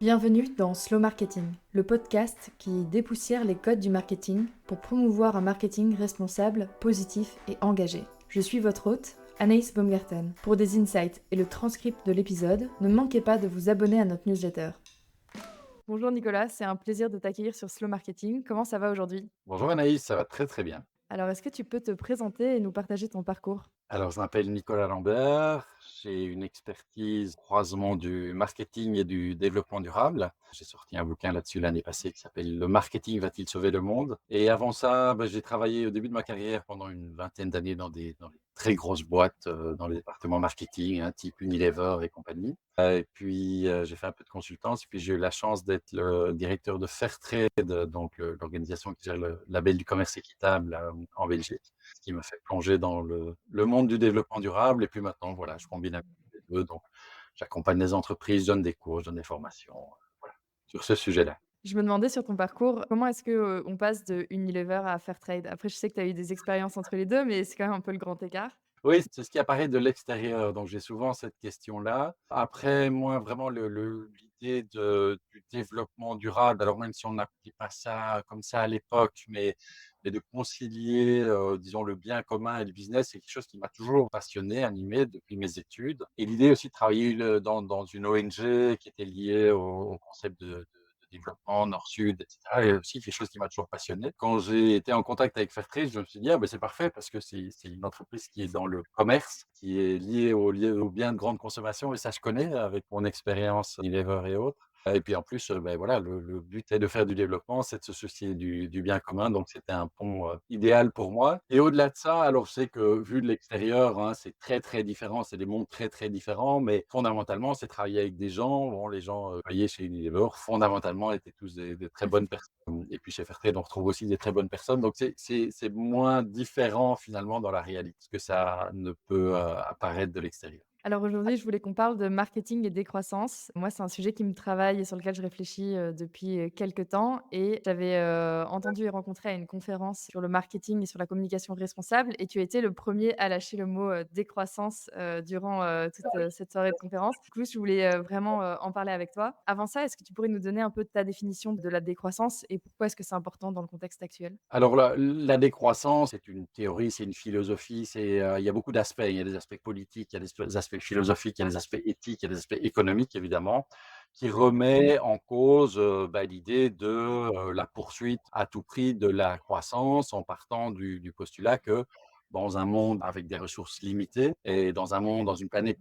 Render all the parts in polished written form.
Bienvenue dans Slow Marketing, le podcast qui dépoussière les codes du marketing pour promouvoir un marketing responsable, positif et engagé. Je suis votre hôte, Anaïs Baumgarten. Pour des insights et le transcript de l'épisode, ne manquez pas de vous abonner à notre newsletter. Bonjour Nicolas, c'est un plaisir de t'accueillir sur Slow Marketing. Comment ça va aujourd'hui? Bonjour Anaïs, ça va très très bien. Alors, est-ce que tu peux te présenter et nous partager ton parcours? Alors, je m'appelle Nicolas Lambert, j'ai une expertise au croisement du marketing et du développement durable. J'ai sorti un bouquin là-dessus l'année passée qui s'appelle Le marketing va-t-il sauver le monde? Et avant ça, j'ai travaillé au début de ma carrière pendant une vingtaine d'années dans des très grosses boîtes, dans les départements marketing, hein, type Unilever et compagnie. Et puis, j'ai fait un peu de consultance, et puis j'ai eu la chance d'être le directeur de Fairtrade, donc l'organisation qui gère le label du commerce équitable en Belgique, ce qui m'a fait plonger dans le monde du développement durable. Et puis maintenant, voilà, je combine un peu les deux. Donc, j'accompagne les entreprises, je donne des cours, je donne des formations, voilà, sur ce sujet-là. Je me demandais sur ton parcours, comment est-ce que, on passe de Unilever à Fairtrade? Après, je sais que tu as eu des expériences entre les 2, mais c'est quand même un peu le grand écart. Oui, c'est ce qui apparaît de l'extérieur, donc j'ai souvent cette question-là. Après, moi, vraiment, l'idée du développement durable, alors même si on n'appelait pas ça comme ça à l'époque, mais de concilier, disons, le bien commun et le business, c'est quelque chose qui m'a toujours passionné, animé depuis mes études. Et l'idée aussi de travailler dans une ONG qui était liée au concept de développement nord-sud, et cetera, est aussi quelque chose qui m'a toujours passionné. Quand j'ai été en contact avec Fairtrade, je me suis dit: «Ah, c'est parfait parce que c'est une entreprise qui est dans le commerce, qui est liée aux biens de grande consommation», et ça, je connais avec mon expérience Unilever et autres. Et puis en plus, voilà, le but est de faire du développement, c'est de se soucier du bien commun, donc c'était un pont, idéal pour moi. Et au-delà de ça, alors je sais que vu de l'extérieur, hein, c'est très, très différent, c'est des mondes très, très différents, mais fondamentalement, c'est travailler avec des gens. Bon, les gens, travaillés chez Unilever, fondamentalement, étaient tous des très bonnes personnes, et puis chez Fairtrade, on retrouve aussi des très bonnes personnes, donc c'est moins différent finalement dans la réalité que ça ne peut, apparaître de l'extérieur. Alors aujourd'hui, je voulais qu'on parle de marketing et décroissance. Moi, c'est un sujet qui me travaille et sur lequel je réfléchis, depuis, quelque temps et j'avais, entendu et rencontré à une conférence sur le marketing et sur la communication responsable et tu as été le premier à lâcher le mot, décroissance, durant, toute, cette soirée de conférence. Du coup, je voulais, vraiment, en parler avec toi. Avant ça, est-ce que tu pourrais nous donner un peu ta définition de la décroissance et pourquoi est-ce que c'est important dans le contexte actuel? Alors la décroissance, c'est une théorie, c'est une philosophie, il y a beaucoup d'aspects. Il y a des aspects politiques, il y a des aspects philosophiques, il y a des aspects éthiques, il y a des aspects économiques évidemment, qui remet en cause, l'idée de, la poursuite à tout prix de la croissance, en partant du postulat que dans un monde avec des ressources limitées et dans une planète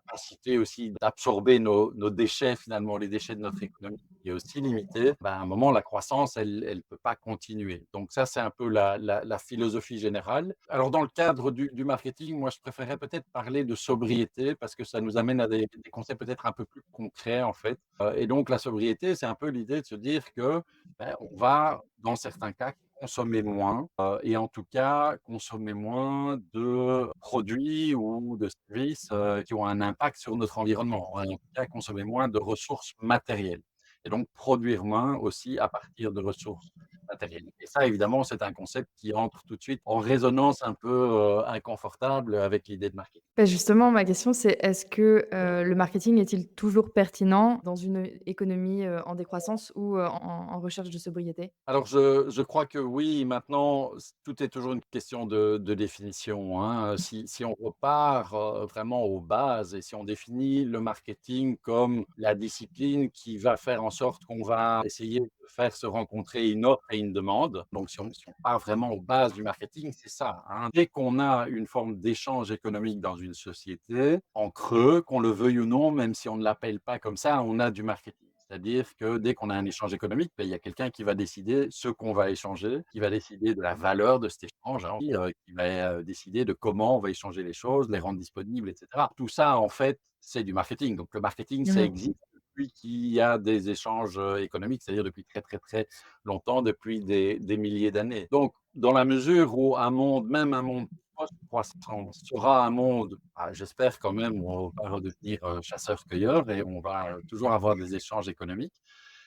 capacité aussi d'absorber nos déchets, finalement, les déchets de notre économie qui est aussi limitée, à un moment, la croissance, elle peut pas continuer. Donc ça, c'est un peu la philosophie générale. Alors dans le cadre du marketing, moi, je préférerais peut-être parler de sobriété parce que ça nous amène à des concepts peut-être un peu plus concrets, en fait. Et donc la sobriété, c'est un peu l'idée de se dire que, on va, dans certains cas, consommer moins, et en tout cas, consommer moins de produits ou de services, qui ont un impact sur notre environnement. En tout cas, consommer moins de ressources matérielles et donc produire moins aussi à partir de ressources matérielles. Et ça, évidemment, c'est un concept qui entre tout de suite en résonance un peu, inconfortable avec l'idée de marketing. Bah, justement, ma question, c'est est-ce que, le marketing est-il toujours pertinent dans une économie, en décroissance ou, en recherche de sobriété? Alors je crois que oui, maintenant, tout est toujours une question de définition, hein. Si on repart, vraiment aux bases et si on définit le marketing comme la discipline qui va faire en sorte qu'on va essayer de faire se rencontrer une offre et une demande, donc si on part vraiment aux bases du marketing, c'est ça, hein. Dès qu'on a une forme d'échange économique dans une société, en creux, qu'on le veuille ou non, même si on ne l'appelle pas comme ça, on a du marketing. C'est-à-dire que dès qu'on a un échange économique, il y a quelqu'un qui va décider ce qu'on va échanger, qui va décider de la valeur de cet échange, hein, qui va, décider de comment on va échanger les choses, les rendre disponibles, et cetera. Tout ça, en fait, c'est du marketing. Donc le marketing, ça Mmh. existe depuis qu'il y a des échanges, économiques, c'est-à-dire depuis très, très, très longtemps, depuis des milliers d'années. Donc dans la mesure où un monde, même un monde post-croissance sera un monde, j'espère quand même, où on va redevenir, chasseurs-cueilleurs et on va, toujours avoir des échanges économiques.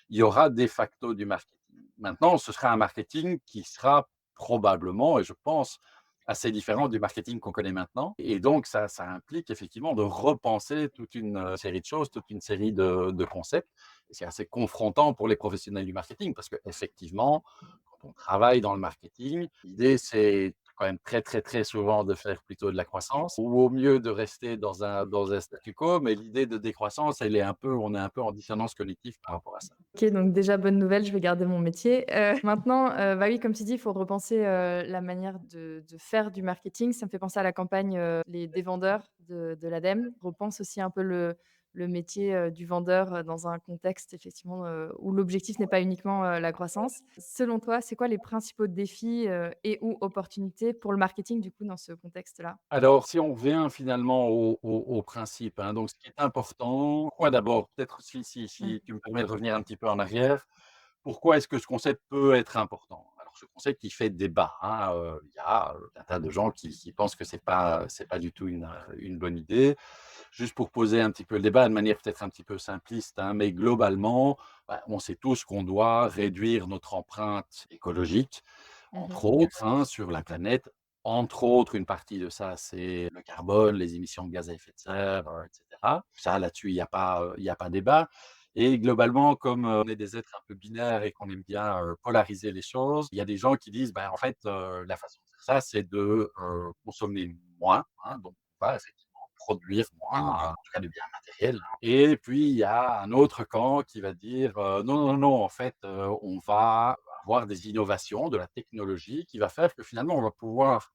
Il y aura de facto du marketing. Maintenant, ce sera un marketing qui sera probablement, et je pense, assez différent du marketing qu'on connaît maintenant, et donc ça implique effectivement de repenser toute une, série de choses, toute une série de concepts, C'est assez confrontant pour les professionnels du marketing parce qu'effectivement, quand on travaille dans le marketing, l'idée, c'est quand même très, très, très souvent de faire plutôt de la croissance ou au mieux de rester dans un statu quo, mais l'idée de décroissance, elle est un peu on est un peu en dissonance cognitive par rapport à ça. OK, donc déjà bonne nouvelle, je vais garder mon métier. Maintenant, bah, oui, comme tu dis, il faut repenser, la manière de faire du marketing. Ça me fait penser à la campagne, les des vendeurs de l'ADEME. Repense aussi un peu le métier, du vendeur, dans un contexte effectivement, où l'objectif n'est pas uniquement, la croissance. Selon toi, c'est quoi les principaux défis, et ou opportunités pour le marketing du coup dans ce contexte-là? Alors, si on revient finalement au principe, hein, donc ce qui est important, quoi d'abord? Peut-être si Mmh. tu me permets de revenir un petit peu en arrière, pourquoi est-ce que ce concept peut être important? Alors ce concept, il fait débat, hein, il y a, un tas de gens qui pensent que c'est pas du tout une bonne idée. Juste pour poser un petit peu le débat de manière peut-être un petit peu simpliste, hein, mais globalement, bah, on sait tous qu'on doit réduire notre empreinte écologique, Mmh. entre autres, hein, sur la planète. Entre autres, une partie de ça, c'est le carbone, les émissions de gaz à effet de serre, et cetera. Ça, là-dessus, il y a pas débat et globalement, comme, on est des êtres un peu binaires et qu'on aime bien, polariser les choses, il y a des gens qui disent: «Ben, en fait, la façon de faire ça, c'est de, consommer moins», hein, donc on va effectivement produire moins, en tout cas de biens matériels, hein. Et puis il y a un autre camp qui va dire: «Non, non, non, en fait, on va avoir des innovations, de la technologie qui va faire que finalement on va pouvoir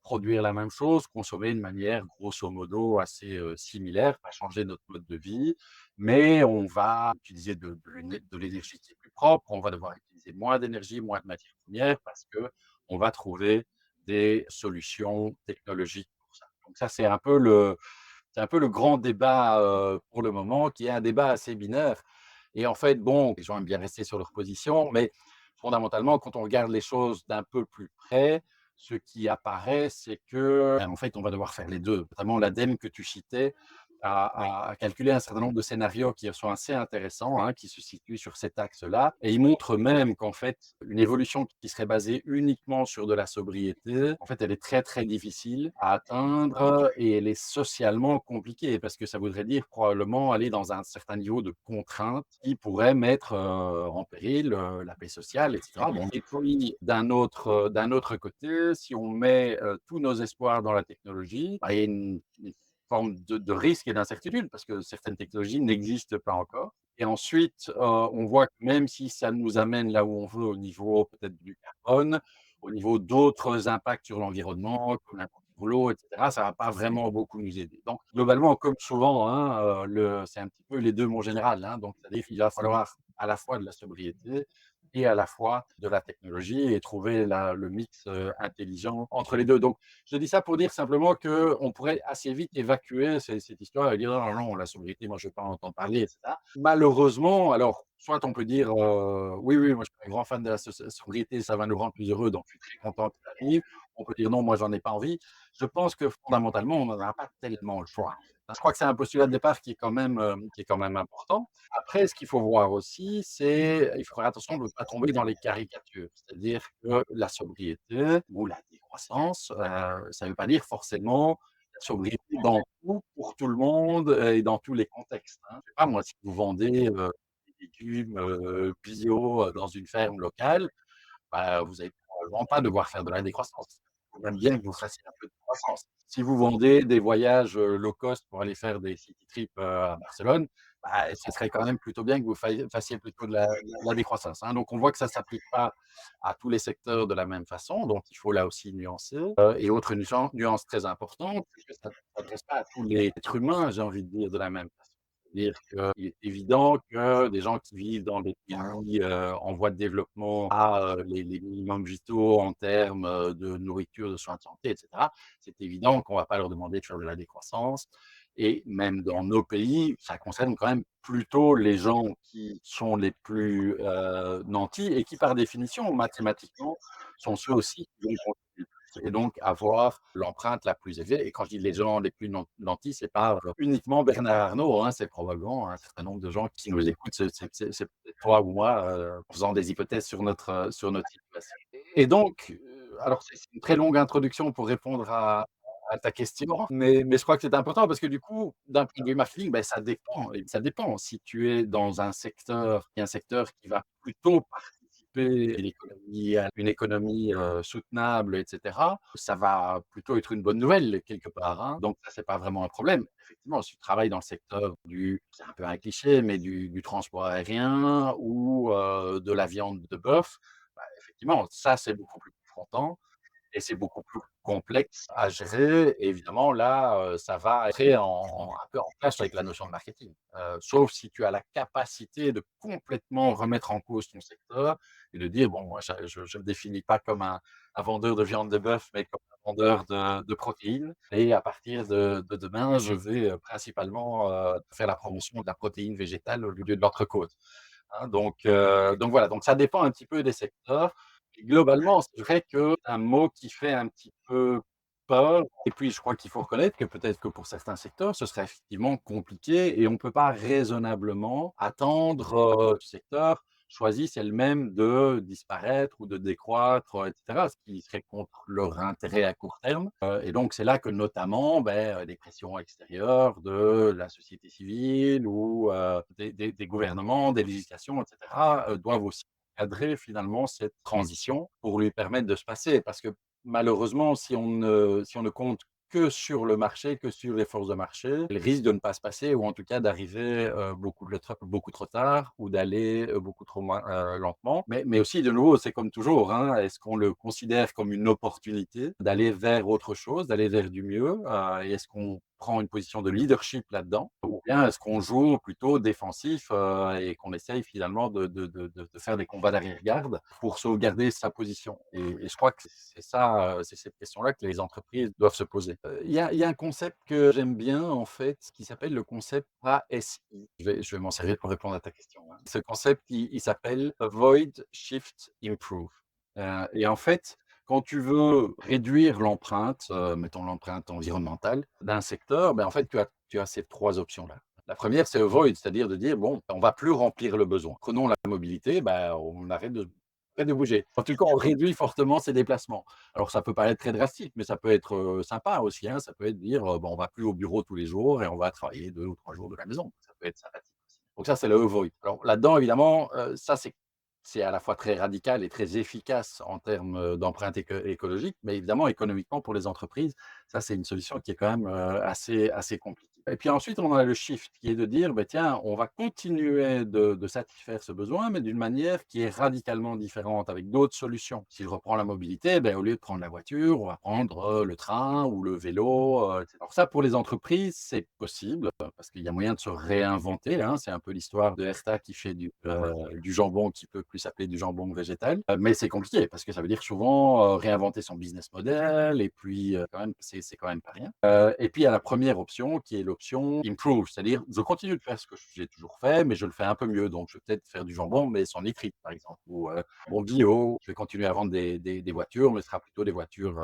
produire la même chose, consommer de manière grosso modo assez, similaire, pas changer notre mode de vie, mais on va utiliser de l'énergie qui est plus propre, on va devoir utiliser moins d'énergie, moins de matières premières parce que on va trouver des solutions technologiques pour ça». Donc ça, c'est un peu le grand débat, pour le moment, qui est un débat assez binaire et en fait, bon, les gens aiment bien rester sur leur position, mais fondamentalement, quand on regarde les choses d'un peu plus près, ce qui apparaît, c'est que, en fait, on va devoir faire les 2. Notamment l'ADEME que tu citais a calculé un certain nombre de scénarios qui sont assez intéressants, hein, qui se situent sur cet axe-là et il montre même qu'en fait, une évolution qui serait basée uniquement sur de la sobriété, en fait, elle est très, très difficile à atteindre et elle est socialement compliquée parce que ça voudrait dire probablement aller dans un certain niveau de contrainte qui pourrait mettre, en péril, la paix sociale et cetera. Bon et puis d'un autre côté, si on met, tous nos espoirs dans la technologie, bah, il y a une forme de risque et d'incertitude parce que certaines technologies n'existent pas encore et ensuite, on voit que même si ça nous amène là où on veut au niveau peut-être du carbone, au niveau d'autres impacts sur l'environnement, comme l'impact sur l'eau et cetera, ça va pas vraiment beaucoup nous aider. Donc globalement, comme souvent, hein, c'est un petit peu les 2 mots général, hein, donc c'est-à-dire qu'il va falloir à la fois de la sobriété et à la fois de la technologie et trouver le mix, intelligent entre les 2. Donc je dis ça pour dire simplement qu'on pourrait assez vite évacuer cette histoire et dire: «Non, non, non, la sobriété, moi je veux pas en entendre parler» et cetera. Malheureusement, alors soit on peut dire, «Oui, oui, moi je suis un grand fan de la sobriété, ça va nous rendre plus heureux, donc je suis très content qu'elle arrive». On peut dire: «Non, moi j'en ai pas envie». Je pense que fondamentalement, on n'en a pas tellement le choix. Je crois que c'est un postulat de départ qui est quand même important. Après, ce qu'il faut voir aussi, c'est il faut faire attention de ne pas tomber dans les caricatures. C'est-à-dire que la sobriété ou la décroissance, ça ne veut pas dire forcément la sobriété dans tout, pour tout le monde, et dans tous les contextes, hein. Je sais pas moi, si vous vendez, des légumes, bio, dans une ferme locale, bah, vous allez probablement pas devoir faire de la décroissance. Il faut même bien que vous fassiez un peu de croissance. Si vous vendez des voyages, low cost pour aller faire des city trips, à Barcelone, bah, ça serait quand même plutôt bien que vous fassiez plutôt de la décroissance, hein. Donc on voit que ça ne s'applique pas à tous les secteurs de la même façon, donc il faut là aussi nuancer, et autre nuance très importante, c'est que ça ne s'adresse pas à tous les êtres humains, j'ai envie de dire, de la même façon. C'est-à-dire qu'il est évident que des gens qui vivent dans des pays, en voie de développement à, les minimums vitaux en termes, de nourriture, de soins de santé et cetera. C'est évident qu'on ne va pas leur demander de faire de la décroissance et même dans nos pays, ça concerne quand même plutôt les gens qui sont les plus, nantis et qui, par définition, mathématiquement, sont ceux aussi qui vont consommer le plus et donc avoir l'empreinte la plus élevée et quand je dis les gens les plus nantis, c'est pas, uniquement Bernard Arnault, hein, c'est probablement un certain nombre de gens qui nous écoutent, c'est peut-être toi ou moi, en faisant des hypothèses sur notre situation et donc, alors c'est une très longue introduction pour répondre à à ta question, mais je crois que c'est important parce que du coup, d'un point de vue marketing, ben ça dépend et ça dépend. Si tu es dans un secteur qui est un secteur qui va plutôt participer à l'économie à une économie, soutenable et cetera, ça va plutôt être une bonne nouvelle quelque part, hein. Donc ça, c'est pas vraiment un problème. Effectivement, si tu travailles dans le secteur du c'est un peu un cliché, mais du transport aérien ou, de la viande de bœuf, bah, effectivement, ça, c'est beaucoup plus confrontant et c'est beaucoup plus complexe à gérer et évidemment là, ça va entrer un peu en clash avec la notion de marketing. Sauf si tu as la capacité de complètement remettre en cause ton secteur et de dire: «Bon, moi je me définis pas comme un vendeur de viande de bœuf, mais comme un vendeur de protéines et à partir de demain, je vais, principalement, faire la promotion de la protéine végétale au lieu de l'entrecôte». Hein, donc voilà, donc ça dépend un petit peu des secteurs. Et globalement, c'est vrai que un mot qui fait un petit peu peur et puis je crois qu'il faut reconnaître que peut-être que pour certains secteurs, ce serait effectivement compliqué et on ne peut pas raisonnablement attendre, que ce secteur choisisse elle-même de disparaître ou de décroître, et cetera, ce qui serait contre leur intérêt à court terme, et donc c'est là que notamment, des pressions extérieures de la société civile ou, des gouvernements, des législations et cetera, doivent aussi cadrer finalement cette transition pour lui permettre de se passer. Parce que malheureusement, si on ne compte que sur le marché, que sur les forces de marché, elle risque de ne pas se passer ou en tout cas d'arriver, beaucoup trop tard ou d'aller, beaucoup trop moins, lentement. Mais aussi de nouveau, c'est comme toujours, hein, est-ce qu'on le considère comme une opportunité d'aller vers autre chose, d'aller vers du mieux, et est-ce qu'on prend une position de leadership là-dedans? Ou bien est-ce qu'on joue plutôt défensif, et qu'on essaye finalement de faire des combats d'arrière-garde pour sauvegarder sa position? Et je crois que c'est ça, c'est cette question-là que les entreprises doivent se poser. Il y a un concept que j'aime bien en fait, qui s'appelle le concept ASI. Je vais m'en servir pour répondre à ta question, hein. Ce concept, il s'appelle Avoid, Shift, Improve. Et en fait, quand tu veux réduire l'empreinte, mettons l'empreinte environnementale d'un secteur, en fait, tu as ces 3 options-là. La première, c'est avoid, c'est-à-dire de dire: «Bon, on va plus remplir le besoin. Prenons la mobilité, on arrête de bouger». En tout cas, on réduit fortement ses déplacements. Alors ça peut paraître très drastique, mais ça peut être, sympa aussi, hein. Ça peut être dire, «Bon, on va plus au bureau tous les jours et on va travailler 2 ou 3 jours de la maison». Ça peut être sympathique aussi. Donc ça, c'est le avoid. Alors là-dedans, évidemment, ça, c'est à la fois très radical et très efficace en termes, d'empreinte écologique, mais évidemment économiquement pour les entreprises, ça c'est une solution qui est quand même, assez compliquée. Et puis ensuite on a le shift qui est de dire: tiens, on va continuer de satisfaire ce besoin, mais d'une manière qui est radicalement différente avec d'autres solutions». Si je reprends la mobilité, au lieu de prendre la voiture, on va prendre, le train ou le vélo, et cetera. Alors ça pour les entreprises, c'est possible, parce qu'il y a moyen de se réinventer, hein. C'est un peu l'histoire de Herta qui fait du jambon qui peut plus s'appeler du jambon végétal. Mais c'est compliqué parce que ça veut dire souvent, réinventer son business model et puis, quand même, c'est quand même pas rien. Et puis il y a la première option qui est l'option improve, c'est-à-dire je continue de faire ce que j'ai toujours fait, mais je le fais un peu mieux. Donc je vais peut-être faire du jambon, mais sans nitrite, par exemple, ou, jambon bio. Je vais continuer à vendre des voitures, mais ce sera plutôt des voitures,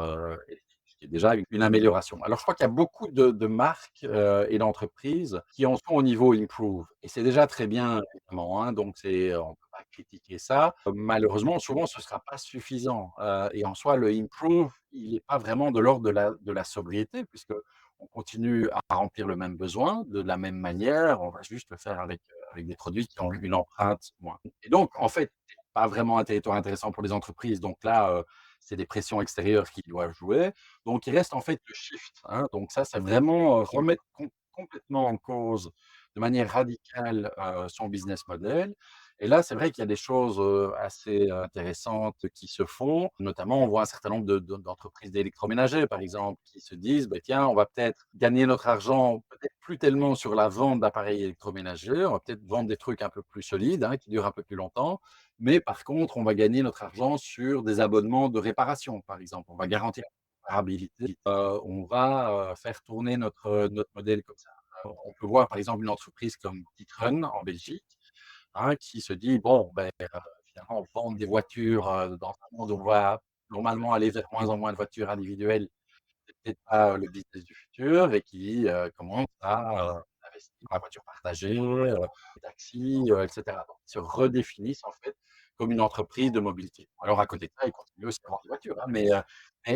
électriques, ce qui est déjà une amélioration. Alors je crois qu'il y a beaucoup de marques, et d'entreprises qui en sont au niveau improve et c'est déjà très bien évidemment, hein, donc on peut pas critiquer ça. Malheureusement, souvent ce sera pas suffisant, et en soi le improve, il est pas vraiment de l'ordre de la sobriété puisque on continue à remplir le même besoin de la même manière, on va juste le faire avec des produits qui ont une empreinte moins. Et donc en fait, c'est pas vraiment un territoire intéressant pour les entreprises, donc là, c'est des pressions extérieures qui doivent jouer. Donc il reste en fait le shift, hein. Donc ça, c'est vraiment, remettre complètement en cause de manière radicale, son business model. Et là, c'est vrai qu'il y a des choses, assez, intéressantes qui se font. Notamment, on voit un certain nombre d'entreprises d'électroménager, par exemple, qui se disent: tiens, on va peut-être gagner notre argent, peut-être plus tellement sur la vente d'appareils électroménagers, on va peut-être vendre des trucs un peu plus solides, hein, qui durent un peu plus longtemps. Mais par contre, on va gagner notre argent sur des abonnements de réparation, par exemple. On va garantir la réparabilité, on va, faire tourner notre modèle comme ça. On peut voir, par exemple, une entreprise comme D'Ieteren en Belgique, hein, qui se dit: «Bon, finalement, vendre des voitures, dans un monde où on va normalement aller vers moins en moins de voitures individuelles, c'est peut-être pas, le business du futur» et qui, commence à, investir dans la voiture partagée, les taxis, et cetera. Donc ils se redéfinissent en fait comme une entreprise de mobilité. Alors à côté de ça, ils continuent aussi à vendre des voitures, hein,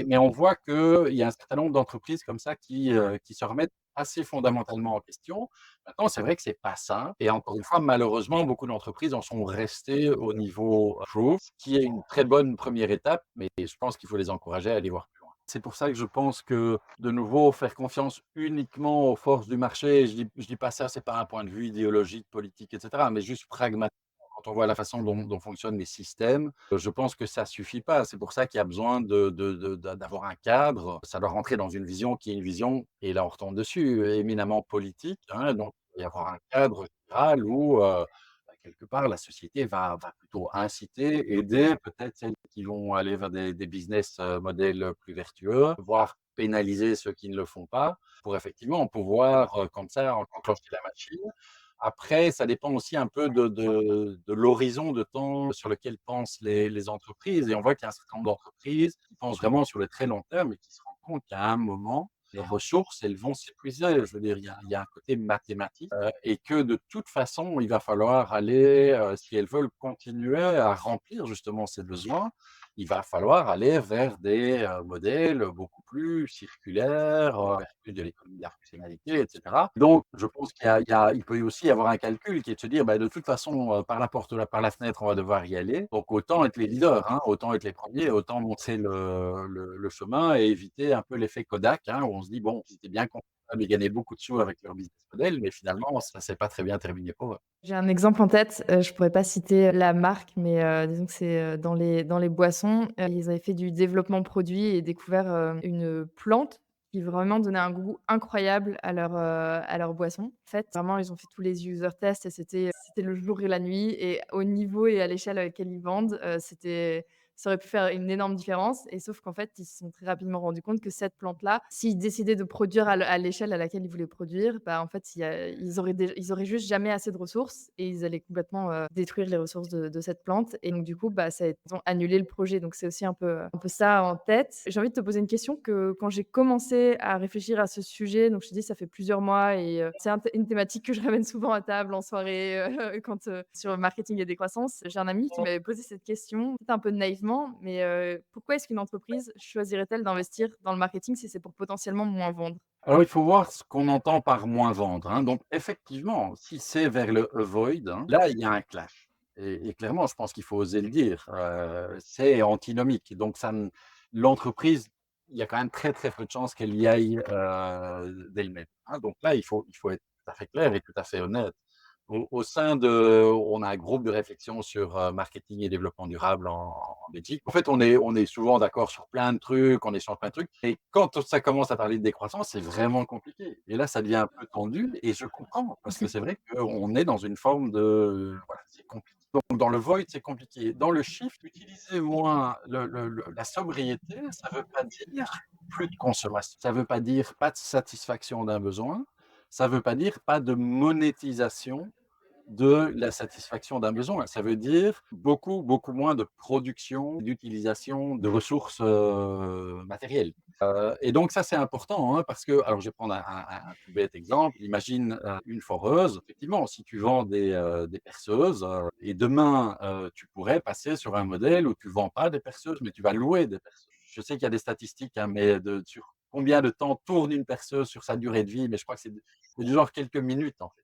mais on voit qu'il y a un certain nombre d'entreprises comme ça qui se remettent assez fondamentalement en question. Maintenant, c'est vrai que c'est pas simple et encore une fois, malheureusement, beaucoup d'entreprises en sont restées au niveau proof, qui est une très bonne première étape, mais je pense qu'il faut les encourager à aller voir plus loin. C'est pour ça que je pense que, de nouveau, faire confiance uniquement aux forces du marché, je dis pas ça, c'est pas un point de vue idéologique, politique, et cetera, mais juste pragmatique. Quand on voit la façon dont fonctionnent les systèmes, je pense que ça suffit pas. C'est pour ça qu'il y a besoin d'avoir un cadre. Ça doit rentrer dans une vision qui est une vision, et là on retombe dessus, éminemment politique, hein. Donc il doit y avoir un cadre général où, quelque part, la société va plutôt inciter, aider peut-être celles qui vont aller vers des business, models plus vertueux, voire pénaliser ceux qui ne le font pas, pour effectivement pouvoir, comme ça, enclencher la machine. Après, ça dépend aussi un peu de l'horizon de temps sur lequel pensent les entreprises, et on voit qu'il y a un certain nombre d'entreprises qui pensent vraiment sur le très long terme et qui se rendent compte qu'à un moment, les ressources, elles vont s'épuiser. Je veux dire, il y a un côté mathématique, et que de toute façon, il va falloir aller, si elles veulent continuer à remplir justement ces besoins, il va falloir aller vers des, modèles beaucoup plus circulaires, vers plus de l'économie de la fonctionnalité, et cetera. Donc je pense qu'il peut aussi y avoir un calcul qui est de se dire: «Bah, de toute façon, par la porte ou par la fenêtre, on va devoir y aller, donc autant être les leaders, hein, autant être les premiers, autant montrer le chemin et éviter un peu l'effet Kodak», hein, où on se dit: «Bon, ils étaient bien confortables, ils gagnaient beaucoup de sous avec leur business model, mais finalement ça s'est pas très bien terminé pour eux». J'ai un exemple en tête, je pourrais pas citer la marque, mais disons que c'est, dans les boissons. Ils avaient fait du développement produit et découvert, une plante qui vraiment donnait un goût incroyable à leur boisson. En fait, vraiment, ils ont fait tous les user tests et c'était le jour et la nuit et au niveau et à l'échelle à laquelle ils vendent, ça aurait pu faire une énorme différence et sauf qu'en fait, ils se sont très rapidement rendus compte que cette plante-là, s'ils décidaient de produire à l'échelle à laquelle ils voulaient produire, bah, en fait, ils auraient juste jamais assez de ressources et ils allaient complètement, détruire les ressources de cette plante et donc du coup, bah, ils ont annulé le projet donc c'est aussi un peu ça en tête. J'ai envie de te poser une question que quand j'ai commencé à réfléchir à ce sujet, donc je te dis ça fait plusieurs mois et c'est une thématique que je ramène souvent à table en soirée, quand, sur le marketing et décroissance. J'ai un ami qui m'avait posé cette question, peut-être un peu naïvement, mais pourquoi est-ce qu'une entreprise choisirait-elle d'investir dans le marketing si c'est pour potentiellement moins vendre? Alors, il faut voir ce qu'on entend par moins vendre, hein. Donc effectivement, si c'est vers le avoid, hein, là, il y a un clash et clairement, je pense qu'il faut oser le dire, c'est antinomique. Donc ça ne l'entreprise, il y a quand même très, très peu de chances qu'elle y aille, d'elle-même, hein. Donc là, il faut être tout à fait clair et tout à fait honnête. Au sein de On a un groupe de réflexion sur, marketing et développement durable en Belgique. En fait, on est souvent d'accord sur plein de trucs, on échange plein de trucs et quand ça commence à parler de décroissance, c'est vraiment compliqué et là, ça devient un peu tendu et je comprends parce que c'est vrai qu'on est dans une forme de voilà, c'est compliqué. Donc dans le void, c'est compliqué. Dans le shift, utiliser moins la sobriété, ça veut pas dire plus de consommation. Ça veut pas dire pas de satisfaction d'un besoin. Ça veut pas dire pas de monétisation de la satisfaction d'un besoin. Ça veut dire beaucoup, beaucoup moins de production, d'utilisation de ressources, matérielles. Et donc ça, c'est important, hein, parce que alors je vais prendre un tout bête exemple. Imagine, une foreuse. Effectivement, si tu vends des perceuses, et demain, tu pourrais passer sur un modèle où tu vends pas des perceuses, mais tu vas louer des perceuses. Je sais qu'il y a des statistiques, hein, mais sur combien de temps tourne une perceuse sur sa durée de vie, mais je crois que c'est du genre quelques minutes, en fait.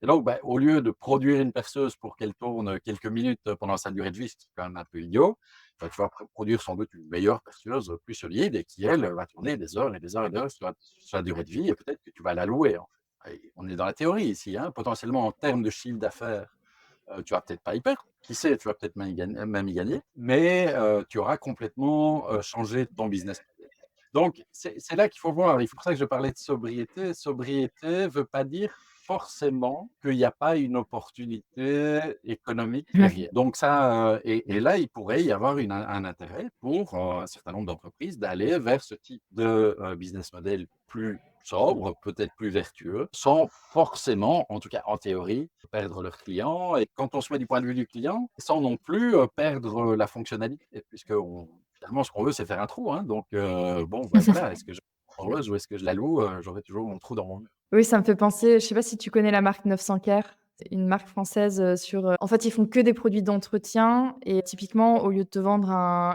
Et donc, bah, au lieu de produire une perceuse pour qu'elle tourne quelques minutes pendant sa durée de vie, ce qui est quand même un peu idiot, bah, tu vas produire sans doute une meilleure perceuse, plus solide et qui, elle, va tourner des heures et des heures et des heures sur la durée de vie et peut-être que tu vas la louer, en fait. Et on est dans la théorie ici, hein. Potentiellement, en termes de chiffre d'affaires, tu vas peut-être pas y perdre. Qui sait, tu vas peut-être même y gagner, mais tu auras complètement changé ton business model. Donc, c'est là qu'il faut voir. C'est pour ça que je parlais de sobriété. Sobriété veut pas dire forcément qu'il y a pas une opportunité économique Ouais. derrière. Donc ça, et là, il pourrait y avoir un intérêt pour, un certain nombre d'entreprises d'aller vers ce type de, business model plus sobre, peut-être plus vertueux, sans forcément, en tout cas en théorie, perdre leurs clients et quand on se met du point de vue du client, sans non plus, perdre, la fonctionnalité puisqu'on finalement, ce qu'on veut, c'est faire un trou, hein, donc bon, bah, voilà, est-ce que je la heureuse ou est-ce que je la loue? J'aurai toujours mon trou dans mon mur. Oui, ça me fait penser, je sais pas si tu connais la marque 900 Care? C'est une marque française, en fait, ils font que des produits d'entretien et typiquement, au lieu de te vendre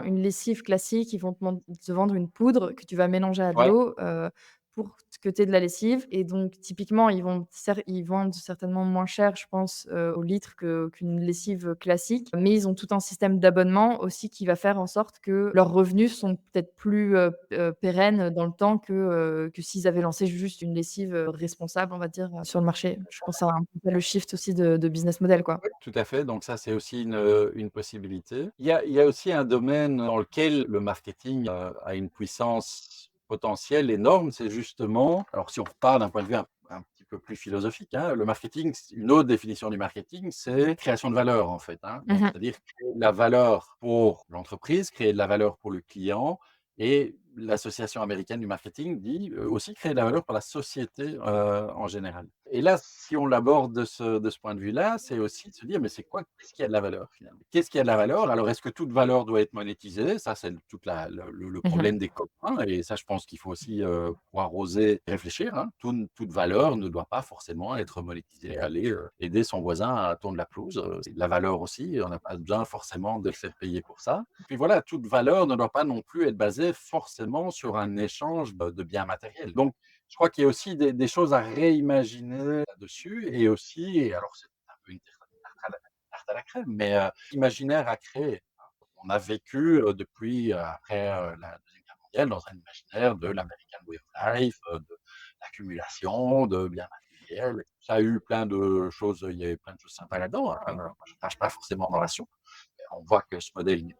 une lessive classique, ils vont te vendre une poudre que tu vas mélanger à de Ouais, l'eau, pour que tu aies de la lessive et donc typiquement, ils vendent certainement moins cher, je pense, au litre qu'une lessive, classique. Mais ils ont tout un système d'abonnement aussi qui va faire en sorte que leurs revenus sont peut-être plus, pérennes dans le temps que s'ils avaient lancé juste une lessive, responsable, on va dire, sur le marché. Je pense à un peu le shift aussi de business model, quoi. tout à fait, donc ça, c'est aussi une possibilité. Il y a aussi un domaine dans lequel le marketing, a une puissance potentielle énorme, c'est justement alors si on repart d'un point de vue un petit peu plus philosophique, hein, le marketing, c une autre définition du marketing, c'est création de valeur, en fait, hein. Mmh Donc mh. c'est-à-dire créer de la valeur pour l'entreprise, créer de la valeur pour le client et l'association américaine du marketing dit, aussi créer de la valeur pour la société, en général. Et là, si on l'aborde de ce point de vue-là, c'est aussi de se dire: «Mais c'est quoi? Qu'est-ce qui a de la valeur, finalement? Qu'est-ce qui a de la valeur?» Alors, est-ce que toute valeur doit être monétisée? Ça, c'est toute la le Mmh. problème des copains et ça, je pense qu'il faut aussi, pouvoir oser réfléchir, hein. Toute valeur ne doit pas forcément être monétisée. Aller, aider son voisin à tondre la pelouse, c'est de la valeur aussi, on n'a pas besoin forcément de le faire payer pour ça. Puis voilà, toute valeur ne doit pas non plus être basée forcément sur un échange de biens matériels. Donc je crois qu'il y a aussi des choses à réimaginer là-dessus et aussi et alors c'est un peu une tarte à la crème, mais imaginaire à créer. On a vécu, depuis, après, la 2e guerre mondiale dans un imaginaire de l'American way of life, de l'accumulation, de biens matériels. Ça a eu plein de choses, il y avait plein de choses sympas là-dedans, hein. Moi, je ne crache pas forcément dans la soupe. On voit que ce modèle n'est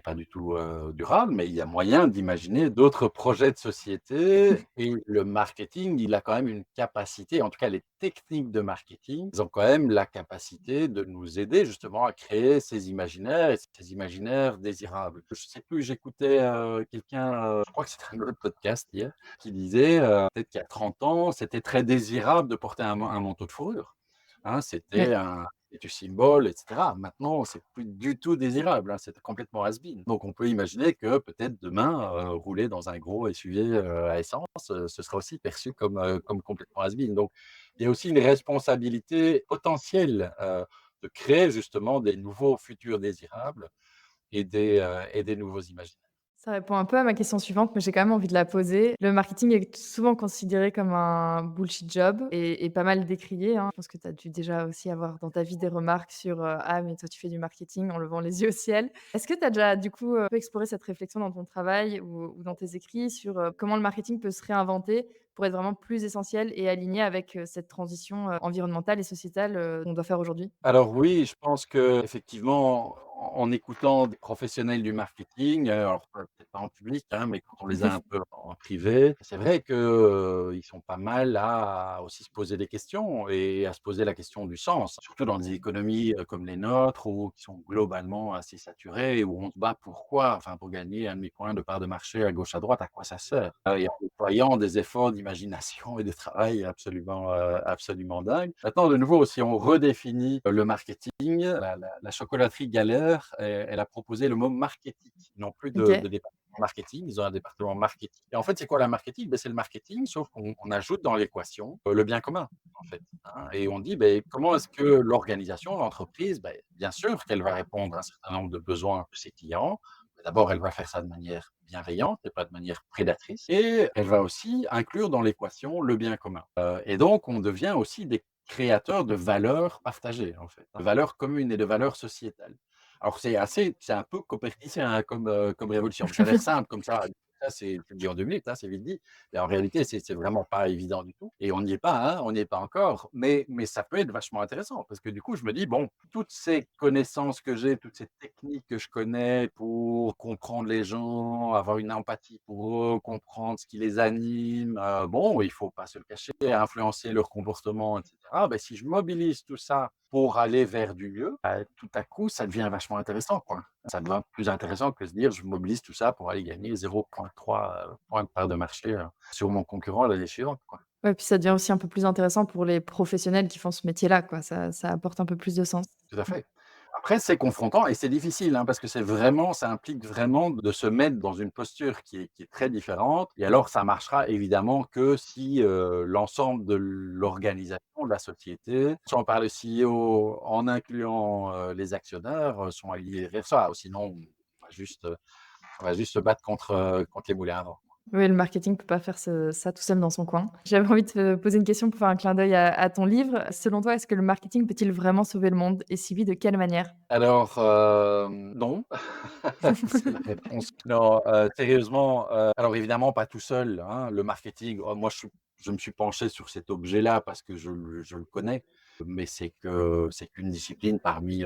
pas du tout, durable, mais il y a moyen d'imaginer d'autres projets de société et le marketing, il a quand même une capacité, en tout cas les techniques de marketing, ils ont quand même la capacité de nous aider justement à créer ces imaginaires et ces imaginaires désirables. Je sais plus, j'écoutais, quelqu'un, je crois que c'était un autre podcast hier, qui disait, peut-être qu'il y a 30 ans, c'était très désirable de porter un manteau de fourrure. Hein, Oui. c'était un du symbole et cetera. Maintenant, c'est plus du tout désirable, hein, c'est complètement has-been. Donc on peut imaginer que peut-être demain, rouler dans un gros SUV, à essence, ce sera aussi perçu comme complètement has-been. Donc il y a aussi une responsabilité potentielle, de créer justement des nouveaux futurs désirables et des nouveaux imaginaires. Ça répond un peu à ma question suivante, mais j'ai quand même envie de la poser. Le marketing est souvent considéré comme un bullshit job et pas mal décrié, hein. Je pense que tu as dû déjà aussi avoir dans ta vie des remarques sur, «Ah mais toi tu fais du marketing en levant les yeux au ciel». Est-ce que tu as déjà du coup, un peu exploré cette réflexion dans ton travail ou dans tes écrits sur, comment le marketing peut se réinventer pour être vraiment plus essentiel et aligné avec, cette transition, environnementale et sociétale, qu'on doit faire aujourd'hui? Alors oui, je pense qu'effectivement, en écoutant des professionnels du marketing, alors peut-être pas en public, hein, mais quand on les a un peu en privé, c'est vrai que, ils sont pas mal à aussi se poser des questions et à se poser la question du sens. Surtout dans des économies, comme les nôtres ou qui sont globalement assez saturées, où on se bat pourquoi? Enfin, pour gagner un demi-point de part de marché à gauche, à droite, à quoi ça sert? Et en déployant des efforts d'imagination et de travail absolument dingues. Maintenant, de nouveau, si on redéfinit le marketing, la chocolaterie Galère, elle a proposé le mot marketing, non plus de OK. département marketing, ils ont un département marketing et en fait, c'est quoi la marketing? Beh, c'est le marketing, sauf qu'on ajoute dans l'équation, le bien commun, en fait, hein et on dit: «Beh, comment est-ce que l'organisation, l'entreprise, beh, bien sûr qu'elle va répondre à un certain nombre de besoins de ses clients. D'abord, elle va faire ça de manière bienveillante et pas de manière prédatrice et elle va aussi inclure dans l'équation le bien commun, et donc on devient aussi des créateurs de valeurs partagées, en fait, de valeurs communes et de valeurs sociétales. Alors c'est un peu copernicien, hein, comme révolution. Ça a l'air simple comme ça c'est tu le dis en 2 minutes, hein, c'est vite dit. Mais en réalité, c'est vraiment pas évident du tout et on n'y est pas, hein, on n'y est pas encore, mais ça peut être vachement intéressant parce que du coup, je me dis: «Bon, toutes ces connaissances que j'ai, toutes ces techniques que je connais pour comprendre les gens, avoir une empathie pour eux, comprendre ce qui les anime, bon, il faut pas se le cacher, influencer leur comportement et cetera. Beh, si je mobilise tout ça pour aller vers du mieux, bah, tout à coup, ça devient vachement intéressant, quoi. Ça devient plus intéressant que se dire: «Je mobilise tout ça pour aller gagner 0,3 points de part de marché, sur mon concurrent l'année suivante», quoi. Ouais, puis ça devient aussi un peu plus intéressant pour les professionnels qui font ce métier-là, quoi. Ça apporte un peu plus de sens. Tout à Mmh. fait. Après, c'est confrontant et c'est difficile, hein, parce que ça implique vraiment de se mettre dans une posture qui est très différente et alors ça marchera évidemment que si, l'ensemble de l'organisation, de la société, si on parle de CEO en incluant, les actionnaires, sont alignés vers ça. Sinon, on va juste se battre contre les moulins à vent. Oui, le marketing peut pas faire ça tout seul dans son coin. J'avais envie de te poser une question pour faire un clin d'œil à ton livre. Selon toi, est-ce que le marketing peut-il vraiment sauver le monde et si oui, de quelle manière? Alors, non, c'est la réponse. Non, sérieusement, alors évidemment pas tout seul, hein. Le marketing, moi je me suis penché sur cet objet-là parce que je le connais, mais c'est qu'une discipline parmi,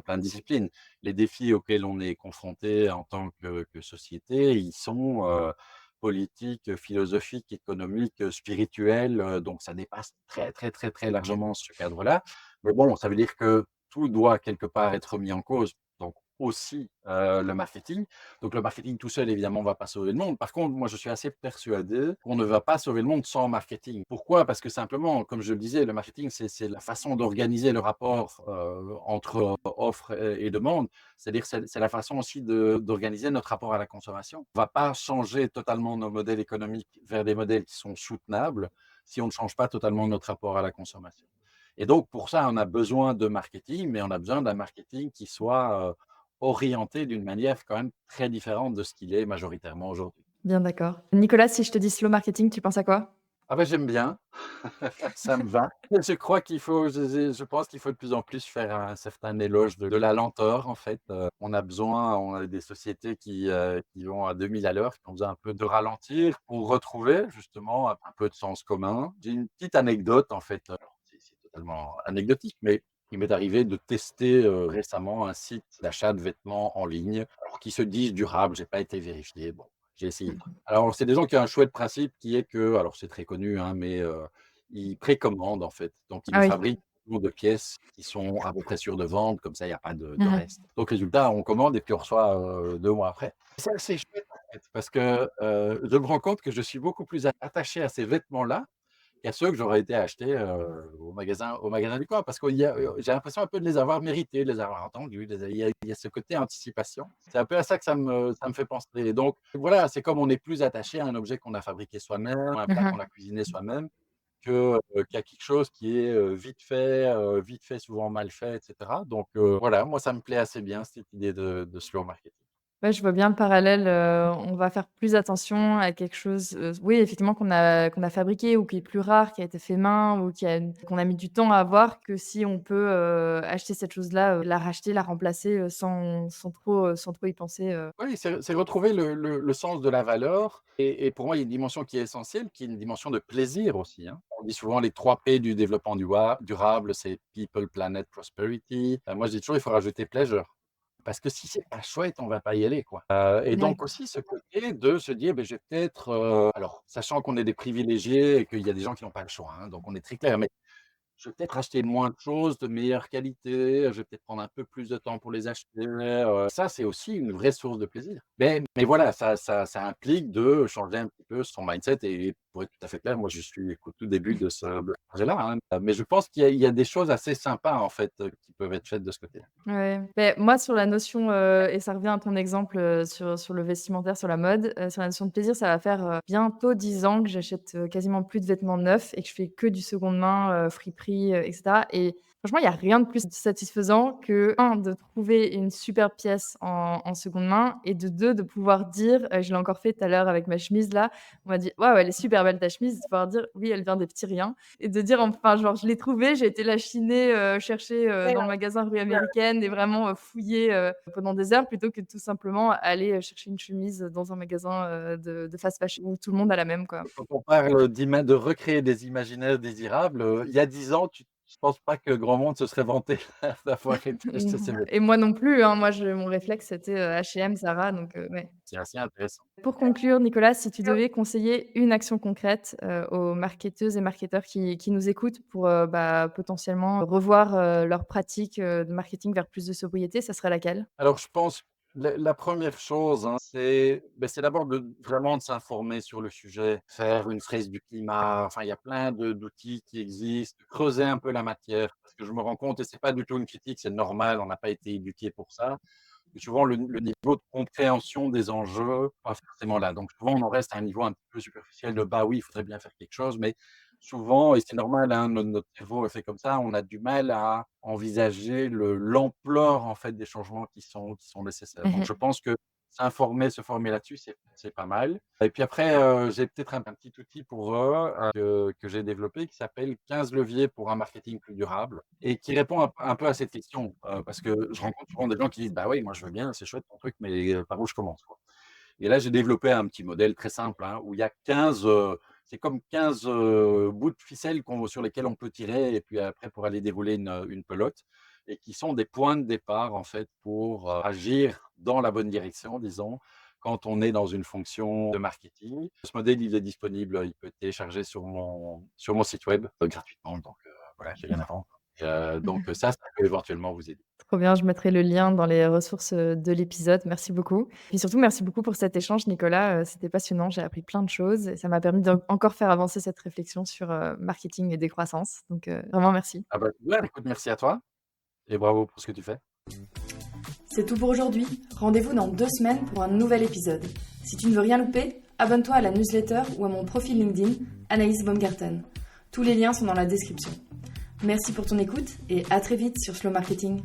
plein de disciplines. Les défis auxquels on est confronté en tant que société, ils sont, politiques, philosophiques, économiques, spirituels, donc ça dépasse très, très, très, très largement ce cadre-là. Mais bon, ça veut dire que tout doit quelque part être mis en cause, donc aussi, le marketing. Donc le marketing tout seul, évidemment, ne va pas sauver le monde. Par contre, moi, je suis assez persuadé qu'on ne va pas sauver le monde sans marketing. Pourquoi? Parce que simplement, comme je le disais, le marketing, c'est la façon d'organiser le rapport, entre offre et demande. C'est-à-dire, c'est la façon aussi d'organiser notre rapport à la consommation. On ne va pas changer totalement nos modèles économiques vers des modèles qui sont soutenables si on ne change pas totalement notre rapport à la consommation. Et donc, pour ça, on a besoin de marketing, mais on a besoin d'un marketing qui soit orienté d'une manière quand même très différente de ce qu'il est majoritairement aujourd'hui. Bien d'accord. Nicolas, si je te dis slow marketing, tu penses à quoi? Ah ben j'aime bien, ça me va. Je crois je pense qu'il faut de plus en plus faire un certain éloge de la lenteur, en fait. On a des sociétés qui vont à 2000 à l'heure, qui ont besoin un peu de ralentir pour retrouver justement un peu de sens commun. J'ai une petite anecdote, en fait, alors c'est totalement anecdotique, mais il m'est arrivé de tester, récemment un site d'achat de vêtements en ligne, alors qui se disent durables, j'ai pas été vérifié. Bon, j'ai essayé. Alors, c'est des gens qui ont un chouette principe qui est que alors c'est très connu, hein, mais ils précommandent, en fait. Donc ils Ah nous oui. fabriquent de pièces qui sont à peu près sûres de vente, comme ça il y a pas de Mmh. reste. Donc résultat, on commande et puis on reçoit, 2 mois après. C'est assez chouette, en fait, parce que, je me rends compte que je suis beaucoup plus attaché à ces vêtements-là qu'à ceux que j'aurais été acheter, au magasin du coin. Parce qu'il y a, j'ai l'impression un peu de les avoir mérités, de les avoir entendus, il y a ce côté anticipation. C'est un peu à ça que ça me fait penser. Et donc voilà, c'est comme on est plus attaché à un objet qu'on a fabriqué soi-même, un plat qu'on Mmh. a cuisiné soi-même qu'à quelque chose qui est, vite fait, souvent mal fait et cetera. Donc voilà, moi ça me plaît assez bien cette idée de slow marketing. Ouais, je vois bien le parallèle, on va faire plus attention à quelque chose, oui, effectivement, qu'on a fabriqué ou qui est plus rare, qui a été fait main ou qu'on a mis du temps à avoir, que si on peut, acheter cette chose-là, la racheter, la remplacer, sans trop y penser, Oui, c'est retrouver le sens de la valeur et pour moi, il y a une dimension qui est essentielle, qui est une dimension de plaisir aussi, hein. On dit souvent les 3 P du développement durable, c'est people, planet, prosperity. Moi, je dis toujours: «Il faut rajouter pleasure». Parce que si c'est pas chouette, on va pas y aller, quoi. Et Ouais. donc aussi ce côté de se dire: «Beh, je vais peut-être», alors sachant qu'on est des privilégiés et qu'il y a des gens qui n'ont pas le choix, hein, donc on est très clair, mais je vais peut-être acheter moins de choses de meilleure qualité, je vais peut-être prendre un peu plus de temps pour les acheter, ça, c'est aussi une vraie source de plaisir. Mais voilà, ça implique de changer un petit peu son mindset et pour être tout à fait clair, moi, je suis qu'au tout début de ce projet-là, hein, mais je pense qu'il y a des choses assez sympas, en fait, qui peuvent être faites de ce côté-là. Ouais, beh, moi sur la notion, et ça revient à ton exemple, sur le vestimentaire, sur la mode, sur la notion de plaisir, ça va faire, bientôt 10 ans que j'achète, quasiment plus de vêtements neufs et que je fais que du seconde main, friperie, et cetera et franchement, il y a rien de plus satisfaisant que un de trouver une super pièce en seconde main et de 2 de pouvoir dire, je l'ai encore fait tout à l'heure avec ma chemise là, on m'a dit: «Waouh, elle est super belle ta chemise», de pouvoir dire: «Oui, elle vient des petits riens». Et de dire enfin, genre, je l'ai trouvé, j'ai été la chiner, chercher, dans le magasin rue américaine et vraiment, fouiller, pendant des heures plutôt que tout simplement aller, chercher une chemise dans un magasin, de fast fashion où tout le monde a la même, quoi. Quand on parle de recréer des imaginaires désirables, il y a 10 ans, je pense pas que grand monde se serait vanté d'avoir été acheter ces Et vêtements. moi non plus, hein. Moi, mon réflexe, c'était, H&M, Zara, donc ouais. C'est assez intéressant. Pour conclure, Nicolas, si tu devais conseiller une action concrète, aux marketeuses et marketeurs qui nous écoutent pour, potentiellement revoir, leurs pratiques, de marketing vers plus de sobriété, ça serait laquelle? Alors je pense, la 1re chose, hein, c'est d'abord vraiment de s'informer sur le sujet, faire une fresque du climat, enfin il y a plein d'outils qui existent, creuser un peu la matière. Parce que je me rends compte, et c'est pas du tout une critique, c'est normal, on n'a pas été éduqué pour ça. Souvent, le niveau de compréhension des enjeux, pas forcément là. Donc souvent, on en reste à un niveau un petit peu superficiel de: «Bah oui, il faudrait bien faire quelque chose», mais souvent, et c'est normal, hein, notre cerveau est fait comme ça, on a du mal à envisager l'ampleur, en fait, des changements qui sont nécessaires. Mmh Donc je mh. pense que s'informer, se former là-dessus, c'est pas mal. Et puis après, j'ai peut-être un petit outil pour eux, que j'ai développé, qui s'appelle 15 leviers pour un marketing plus durable, et qui répond un peu à cette question. Parce que je rencontre souvent des gens qui disent: «Bah oui, moi je veux bien, c'est chouette ton truc, mais par où je commence, quoi?» Et là, j'ai développé un petit modèle très simple, hein, où il y a 15, c'est comme 15 bouts de ficelle sur lesquels on peut tirer, et puis après pour aller dérouler une pelote, et qui sont des points de départ, en fait, pour agir dans la bonne direction, disons, quand on est dans une fonction de marketing. Ce modèle, il est disponible, il peut être téléchargé sur mon site web, gratuitement, donc voilà, j'ai rien à vendre. Et donc ça peut éventuellement vous aider. Trop bien, je mettrai le lien dans les ressources, de l'épisode. Merci beaucoup. Et surtout, merci beaucoup pour cet échange, Nicolas, c'était passionnant. J'ai appris plein de choses et ça m'a permis d'encore faire avancer cette réflexion sur, marketing et décroissance. Donc, vraiment merci. Ah bah, ouais, écoute, merci à toi et bravo pour ce que tu fais. C'est tout pour aujourd'hui. Rendez-vous dans 2 semaines pour un nouvel épisode. Si tu ne veux rien louper, abonne-toi à la newsletter ou à mon profil LinkedIn, Anaïs Baumgarten. Tous les liens sont dans la description. Merci pour ton écoute et à très vite sur Slow Marketing.